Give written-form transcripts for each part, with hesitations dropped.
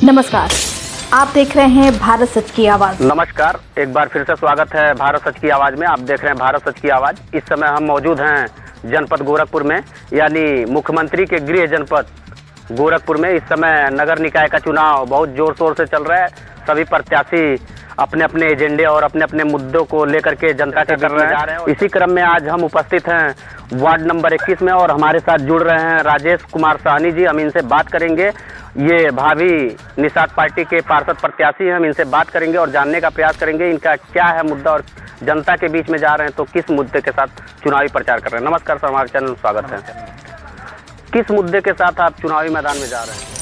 नमस्कार, आप देख रहे हैं भारत सच की आवाज। नमस्कार, एक बार फिर से स्वागत है भारत सच की आवाज में। आप देख रहे हैं भारत सच की आवाज। इस समय हम मौजूद हैं जनपद गोरखपुर में, यानी मुख्यमंत्री के गृह जनपद गोरखपुर में। इस समय नगर निकाय का चुनाव बहुत जोर शोर से चल रहा है। सभी प्रत्याशी अपने अपने एजेंडे और अपने अपने मुद्दों को लेकर के जनता के कर रहे हैं। इसी क्रम में आज हम उपस्थित हैं वार्ड नंबर 21 में और हमारे साथ जुड़ रहे हैं राजेश कुमार साहनी जी। हम इनसे बात करेंगे। ये भावी निषाद पार्टी के पार्षद प्रत्याशी हैं। हम इनसे बात करेंगे और जानने का प्रयास करेंगे इनका क्या है मुद्दा और जनता के बीच में जा रहे हैं तो किस मुद्दे के साथ चुनावी प्रचार कर रहे हैं। नमस्कार सर, हमारे चैनल में स्वागत है। किस मुद्दे के साथ आप चुनावी मैदान में जा रहे हैं?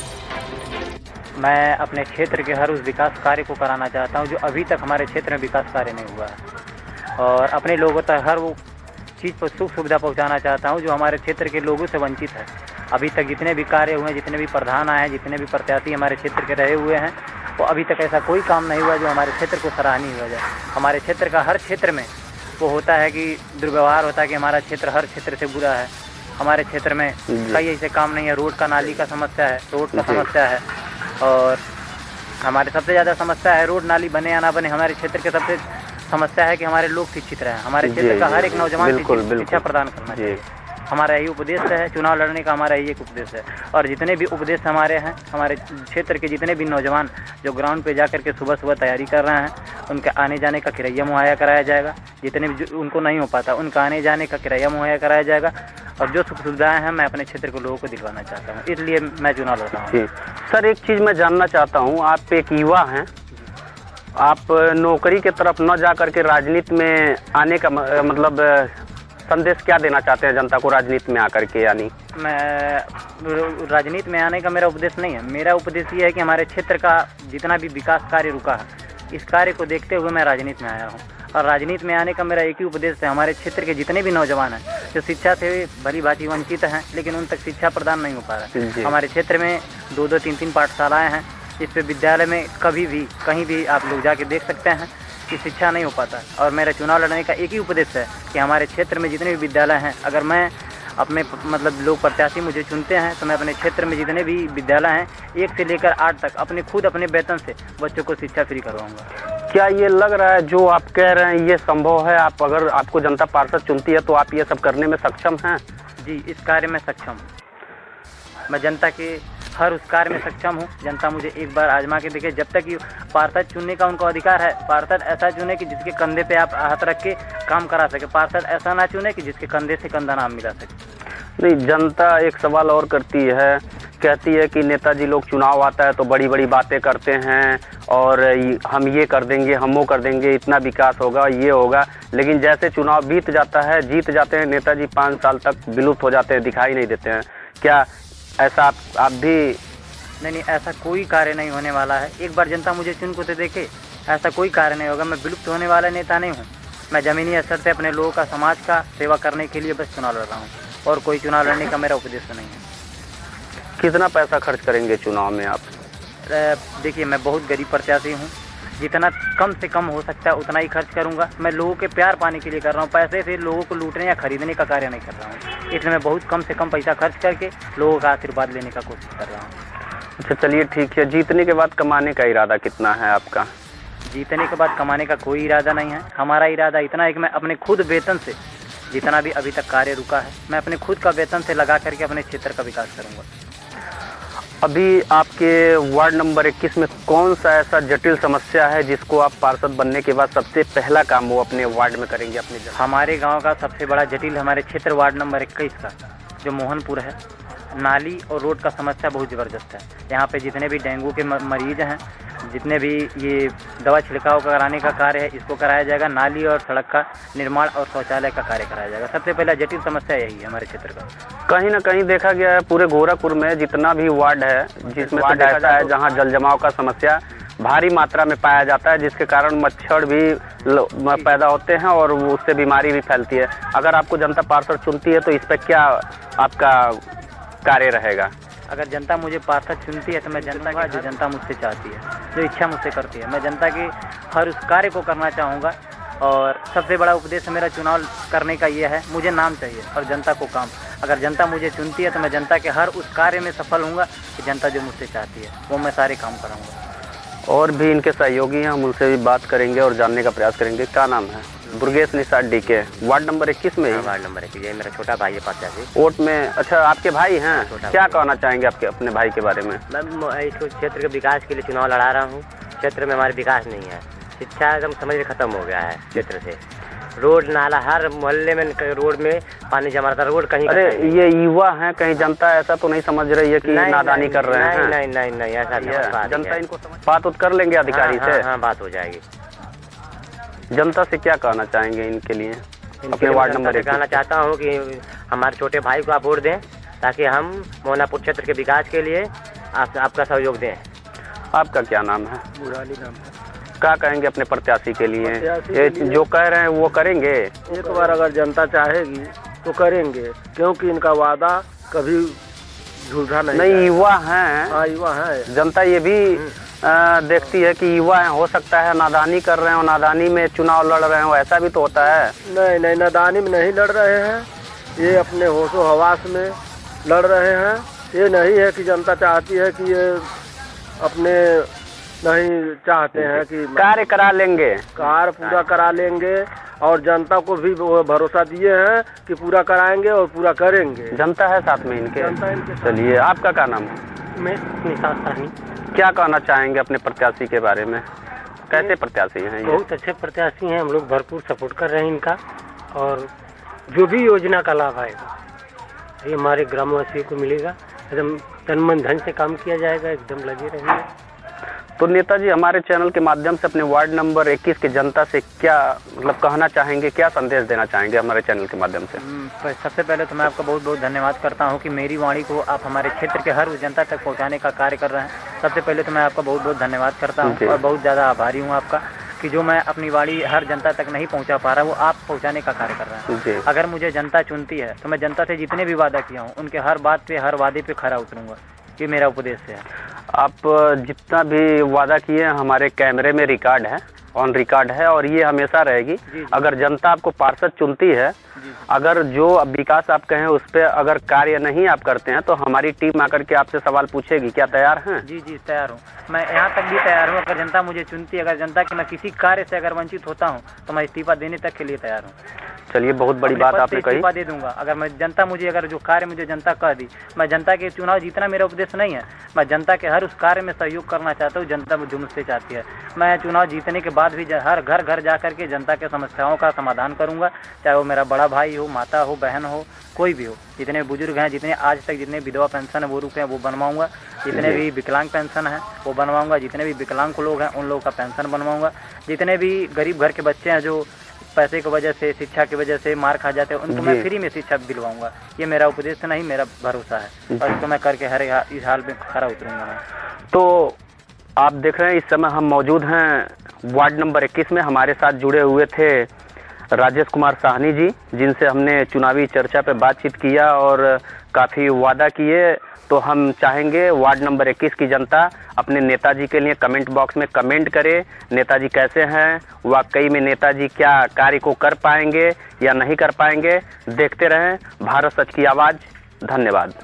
मैं अपने क्षेत्र के हर उस विकास कार्य को कराना चाहता हूं जो अभी तक हमारे क्षेत्र में विकास कार्य नहीं हुआ है, और अपने लोगों तक हर वो चीज़ पर सुख सुविधा पहुंचाना चाहता हूं जो हमारे क्षेत्र के लोगों से वंचित है। अभी तक जितने भी कार्य हुए, जितने भी प्रधान आए हैं, जितने भी प्रत्याशी हमारे क्षेत्र के रहे हुए हैं, वो अभी तक ऐसा कोई काम नहीं हुआ जो हमारे क्षेत्र को सराहनीय हो जाए। हमारे क्षेत्र का हर क्षेत्र में वो होता है कि दुर्व्यवहार होता है कि हमारा क्षेत्र हर क्षेत्र से बुरा है। हमारे क्षेत्र में कई ऐसे काम नहीं है। रोड का नाली का समस्या है, रोड का समस्या है, और हमारे सबसे ज़्यादा समस्या है रोड नाली बने या ना बने। हमारे क्षेत्र के सबसे समस्या है कि हमारे लोग शिक्षित रहें। हमारे क्षेत्र का हर एक नौजवान शिक्षा प्रदान करना चाहिए। हमारा यही उपदेश है, चुनाव लड़ने का हमारा यही एक उपदेश है। और जितने भी उपदेश हमारे हैं, हमारे क्षेत्र के जितने भी नौजवान जो ग्राउंड पे जा कर के सुबह सुबह तैयारी कर रहे हैं, उनके आने जाने का किराया मुहैया कराया जाएगा। जितने भी उनको नहीं हो पाता उनका आने जाने का किराया मुहैया कराया जाएगा। और जो सुख सुविधाएँ हैं मैं अपने क्षेत्र के लोगों को दिलवाना चाहता हूँ, इसलिए मैं चुनाव लड़ रहा हूँ। सर, एक चीज़ मैं जानना चाहता हूँ, आप एक युवा हैं, आप नौकरी की तरफ न जा करके राजनीति में आने का मतलब संदेश क्या देना चाहते हैं जनता को राजनीति में आकर के? यानी मैं राजनीति में आने का मेरा उपदेश नहीं है। मेरा उपदेश ये है कि हमारे क्षेत्र का जितना भी विकास कार्य रुका है, इस कार्य को देखते हुए मैं राजनीति में आया हूँ। और राजनीति में आने का मेरा एक ही उपदेश है, हमारे क्षेत्र के जितने भी नौजवान हैं जो शिक्षा से भली भांति वंचित हैं, लेकिन उन तक शिक्षा प्रदान नहीं हो पा रहा है। हमारे क्षेत्र में 2-2, 3-3 पाठशालाएँ हैं, इस पे विद्यालय में कभी भी कहीं भी आप लोग जाके देख सकते हैं कि शिक्षा नहीं हो पाता। और मेरा चुनाव लड़ने का एक ही उपदेश है कि हमारे क्षेत्र में जितने भी विद्यालय हैं, अगर मैं अपने मतलब लोग प्रत्याशी मुझे चुनते हैं तो मैं अपने क्षेत्र में जितने भी विद्यालय हैं 1 से लेकर 8 तक अपने वेतन से बच्चों को शिक्षा फ्री करवाऊंगा। क्या ये लग रहा है जो आप कह रहे हैं ये संभव है? आप अगर आपको जनता पार्षद चुनती है तो आप ये सब करने में सक्षम हैं? जी, इस कार्य में सक्षम हूँ। मैं जनता के हर उस कार्य में सक्षम हूँ। जनता मुझे एक बार आजमा के देखे। जब तक पार्षद चुनने का उनको अधिकार है, पार्षद ऐसा चुने कि जिसके कंधे पे आप हाथ रख के काम करा सके। पार्षद ऐसा ना चुने कि जिसके कंधे से कंधा नाम मिला सके। नहीं, जनता एक सवाल और करती है, कहती है कि नेताजी लोग चुनाव आता है तो बड़ी बड़ी बातें करते हैं और हम ये कर देंगे, हम वो कर देंगे, इतना विकास होगा, ये होगा, लेकिन जैसे चुनाव बीत जाता है, जीत जाते हैं, नेताजी 5 साल तक विलुप्त हो जाते हैं, दिखाई नहीं देते हैं। क्या ऐसा आप भी? नहीं, ऐसा कोई कार्य नहीं होने वाला है। एक बार जनता मुझे चुन को तो देखे, ऐसा कोई कार्य नहीं होगा। मैं विलुप्त होने वाला नेता नहीं हूँ। मैं ज़मीनी स्तर से अपने लोगों का, समाज का सेवा करने के लिए बस चुनाव लड़ रहा हूँ, और कोई चुनाव लड़ने का मेरा उद्देश्य नहीं है। कितना पैसा खर्च करेंगे चुनाव में आप? देखिए, मैं बहुत गरीब प्रत्याशी हूँ। जितना कम से कम हो सकता है उतना ही खर्च करूँगा। मैं लोगों के प्यार पाने के लिए कर रहा हूँ, पैसे से लोगों को लूटने या खरीदने का कार्य नहीं कर रहा हूँ। इसलिए मैं बहुत कम से कम पैसा खर्च करके लोगों का आशीर्वाद लेने का कोशिश कर रहा हूँ। अच्छा, चलिए ठीक है। जीतने के बाद कमाने का इरादा कितना है आपका? जीतने के बाद कमाने का कोई इरादा नहीं है। हमारा इरादा इतना है कि मैं अपने खुद वेतन से जितना भी अभी तक कार्य रुका है, मैं अपने खुद का वेतन से लगा करके अपने क्षेत्र का विकास करूँगा। अभी आपके वार्ड नंबर 21 में कौन सा ऐसा जटिल समस्या है जिसको आप पार्षद बनने के बाद सबसे पहला काम वो अपने वार्ड में करेंगे? अपने हमारे गांव का सबसे बड़ा जटिल हमारे क्षेत्र वार्ड नंबर 21 का जो मोहनपुर है, नाली और रोड का समस्या बहुत ज़बरदस्त है। यहाँ पे जितने भी डेंगू के मरीज हैं, जितने भी ये दवा छिड़काव कराने का कार्य है, इसको कराया जाएगा। नाली और सड़क का निर्माण और शौचालय का कार्य कराया जाएगा। सबसे पहला जटिल समस्या यही है हमारे क्षेत्र का। कहीं ना कहीं देखा गया है पूरे गोरखपुर में जितना भी वार्ड है, जिसमें वार्ड ऐसा है जहाँ जल जमाव का समस्या भारी मात्रा में पाया जाता है, जिसके कारण मच्छर भी पैदा होते हैं और उससे बीमारी भी फैलती है। अगर आपको जनता पार्षद चुनती है तो इस पर क्या आपका कार्य रहेगा? अगर जनता मुझे पार्षद चुनती है तो मैं जनता का जो जनता मुझसे चाहती है, जो इच्छा मुझसे करती है, मैं जनता के हर उस कार्य को करना चाहूँगा। और सबसे बड़ा उपदेश मेरा चुनाव करने का ये है, मुझे नाम चाहिए और जनता को काम। अगर जनता मुझे चुनती है तो मैं जनता के हर उस कार्य में सफल होऊंगा कि जनता जो मुझसे चाहती है वो मैं सारे काम कराऊंगा। और भी इनके सहयोगी हैं, हम उनसे भी बात करेंगे और जानने का प्रयास करेंगे। क्या नाम है? Durgesh Nishad DK, ward number 21 में। वार्ड नंबर 21, ये मेरा छोटा भाई है 85 वोट में। अच्छा, आपके भाई हैं? क्या कहना चाहेंगे आपके अपने भाई के बारे में? मैं इस क्षेत्र के विकास के लिए चुनाव लड़ा रहा हूँ। क्षेत्र में हमारे विकास नहीं है, शिक्षा एकदम समझ खत्म हो गया है क्षेत्र से। रोड नाला हर मोहल्ले में, रोड में पानी जमा रहता, रोड कहीं। अरे ये युवा हैं, कहीं जनता ऐसा तो नहीं समझ रही है कि नादानी कर रहे हैं? नहीं ऐसा नहीं। जनता इनको बात कर लेंगे अधिकारी से। हाँ, बात हो जाएगी। जनता से क्या कहना चाहेंगे इनके लिए? अपने वार्ड नंबर 1 कहना चाहता हूँ कि हमारे छोटे भाई को आप वोट दें ताकि हम मोहनापुर क्षेत्र के विकास के लिए आपका सहयोग दें। आपका क्या नाम है? बुराली नाम है। क्या कहेंगे अपने प्रत्याशी के लिए? ये जो कह रहे हैं वो करेंगे? एक बार अगर जनता चाहेगी तो करेंगे, क्योंकि इनका वादा कभी झूठा नहीं। युवा हैं। हाँ, युवा है। जनता ये भी देखती है कि युवा हैं, हो सकता है नादानी कर रहे हो, नादानी में चुनाव लड़ रहे हो, ऐसा भी तो होता है। नहीं, नादानी में नहीं लड़ रहे हैं, ये अपने होशो हवास में लड़ रहे हैं। ये नहीं है कि जनता चाहती है कि ये अपने नहीं चाहते हैं कि कार्य करा लेंगे, कार्य पूरा करा लेंगे, और जनता को भी वो भरोसा दिए हैं कि पूरा कराएंगे और पूरा करेंगे। जनता है साथ में इनके। चलिए, आपका क्या नाम है? मैं निषाद साहनी। क्या कहना चाहेंगे अपने प्रत्याशी के बारे में? कैसे प्रत्याशी हैं ये? बहुत अच्छे प्रत्याशी हैं, हम लोग भरपूर सपोर्ट कर रहे हैं इनका, और जो भी योजना का लाभ आएगा ये हमारे ग्रामवासियों को मिलेगा। एकदम तन मन धन से काम किया जाएगा, एकदम लगे रहेंगे। तो नेताजी, हमारे चैनल के माध्यम से अपने वार्ड नंबर 21 की जनता से क्या मतलब कहना चाहेंगे, क्या संदेश देना चाहेंगे हमारे चैनल के माध्यम से? सबसे पहले तो मैं आपका बहुत बहुत धन्यवाद करता हूं कि मेरी वाणी को आप हमारे क्षेत्र के हर उस जनता तक पहुंचाने का कार्य कर रहे हैं। सबसे पहले तो मैं आपका बहुत बहुत धन्यवाद करता हूं और बहुत ज़्यादा आभारी हूं आपका कि जो मैं अपनी वाणी हर जनता तक नहीं पहुंचा पा रहा वो आप पहुंचाने का कार्य कर रहे हैं। अगर मुझे जनता चुनती है तो मैं जनता से जितने भी वादा किया हूँ उनके हर बात पे, हर वादे पे खरा उतरूंगा। ये मेरा उपदेश है। आप जितना भी वादा किए हैं हमारे कैमरे में रिकॉर्ड है, ऑन रिकॉर्ड है, और ये हमेशा रहेगी। अगर जनता आपको पार्षद चुनती है, अगर जो विकास आप कहें उस पर अगर कार्य नहीं आप करते हैं तो हमारी टीम आकर के आपसे सवाल पूछेगी। क्या तैयार हैं? जी तैयार हूँ। मैं यहाँ तक भी तैयार हूँ, अगर जनता मुझे चुनती है, अगर जनता के मैं किसी कार्य से अगर वंचित होता हूँ तो मैं इस्तीफा देने तक के लिए तैयार हूँ। चलिए, बहुत बड़ी बात आपने कही। इस्तीफा दे दूंगा अगर मैं जनता मुझे, अगर जो कार्य मुझे जनता कह दी, मैं जनता के चुनाव जीतना मेरा उपदेश नहीं है। मैं जनता के हर उस कार्य में सहयोग करना चाहता हूँ जनता जो मुझसे चाहती है। मैं चुनाव जीतने के बाद भी हर घर घर जा करके जनता के समस्याओं का समाधान करूँगा, चाहे वो मेरा बड़ा भाई हो, माता हो, बहन हो, कोई भी हो। जितने बुजुर्ग हैं, जितने आज तक जितने विधवा पेंशन है वो रुके हैं वो बनवाऊंगा, जितने भी विकलांग पेंशन है वो बनवाऊंगा, जितने भी विकलांग लोग हैं उन लोगों का पेंशन बनवाऊंगा, जितने भी गरीब घर के बच्चे हैं जो पैसे की वजह से, शिक्षा की वजह से मार खा जाते हैं, उनको मैं फ्री में शिक्षा दिलवाऊंगा। ये मेरा उपदेश नहीं, मेरा भरोसा है, और इसको मैं करके हर इस हाल में खरा उतरूंगा मैं। तो आप देख रहे हैं इस समय हम मौजूद हैं वार्ड नंबर 21 में। हमारे साथ जुड़े हुए थे राजेश कुमार साहनी जी, जिनसे हमने चुनावी चर्चा पे बातचीत किया और काफ़ी वादा किए। तो हम चाहेंगे वार्ड नंबर 21 की जनता अपने नेताजी के लिए कमेंट बॉक्स में कमेंट करे, नेताजी कैसे हैं, वाकई में नेताजी क्या कार्य को कर पाएंगे या नहीं कर पाएंगे। देखते रहें भारत सच की आवाज़। धन्यवाद।